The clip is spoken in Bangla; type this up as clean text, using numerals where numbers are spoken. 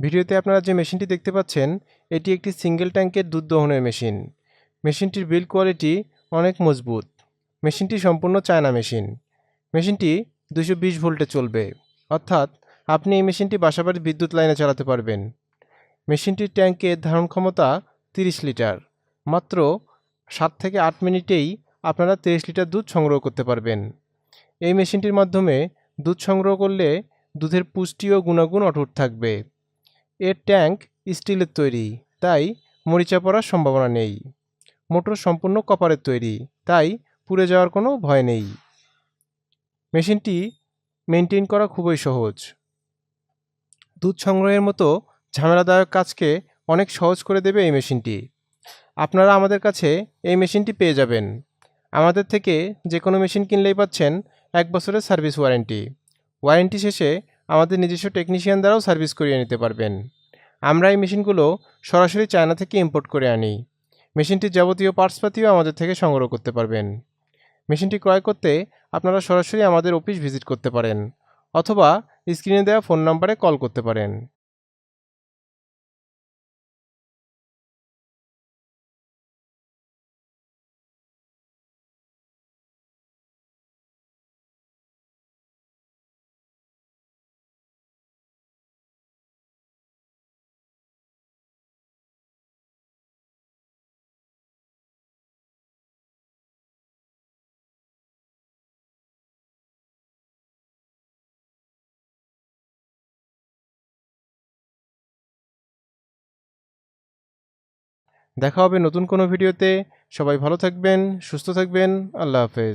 ভিডিওতে আপনারা যে মেশিনটি দেখতে পাচ্ছেন, এটি একটি সিঙ্গেল ট্যাঙ্কের দুধ দহনের মেশিন। মেশিনটির বিল্ড কোয়ালিটি অনেক মজবুত। মেশিনটি সম্পূর্ণ চায়না মেশিন। মেশিনটি 220 ভোল্টে চলবে, অর্থাৎ আপনি এই মেশিনটি বাসাবাড়ির বিদ্যুৎ লাইনে চালাতে পারবেন। মেশিনটির ট্যাঙ্কের ধারণ ক্ষমতা 30 লিটার। মাত্র 7 থেকে 8 মিনিটেই আপনারা 30 লিটার দুধ সংগ্রহ করতে পারবেন। এই মেশিনটির মাধ্যমে দুধ সংগ্রহ করলে দুধের পুষ্টি ও গুণাগুণ অটুট থাকবে। এর ট্যাঙ্ক স্টিলের তৈরি, তাই মরিচা পড়ার সম্ভাবনা নেই। মোটর সম্পূর্ণ কপারের তৈরি, তাই পুড়ে যাওয়ার কোনো ভয় নেই। মেশিনটি মেনটেন করা খুবই সহজ। দুধ সংগ্রহের মতো ঝামেলাদায়ক কাজকে অনেক সহজ করে দেবে এই মেশিনটি। আপনারা আমাদের কাছে এই মেশিনটি পেয়ে যাবেন। আমাদের থেকে যে কোনো মেশিন কিনলেই পাচ্ছেন 1 বছরের সার্ভিস ওয়ারেন্টি। ওয়ারেন্টি শেষে আমাদের নিজস্ব টেকনিশিয়ান দ্বারাও সার্ভিস করিয়ে নিতে পারবেন। আমরা এই মেশিনগুলো সরাসরি চায়না থেকে ইম্পোর্ট করে আনি। মেশিনটির যাবতীয় পার্টসপাতিও আমাদের থেকে সংগ্রহ করতে পারবেন। মেশিনটি ক্রয় করতে আপনারা সরাসরি আমাদের অফিস ভিজিট করতে পারেন, অথবা স্ক্রিনে দেওয়া ফোন নম্বরে কল করতে পারেন। দেখা হবে নতুন কোনো ভিডিওতে। সবাই ভালো থাকবেন, সুস্থ থাকবেন। আল্লাহ হাফেজ।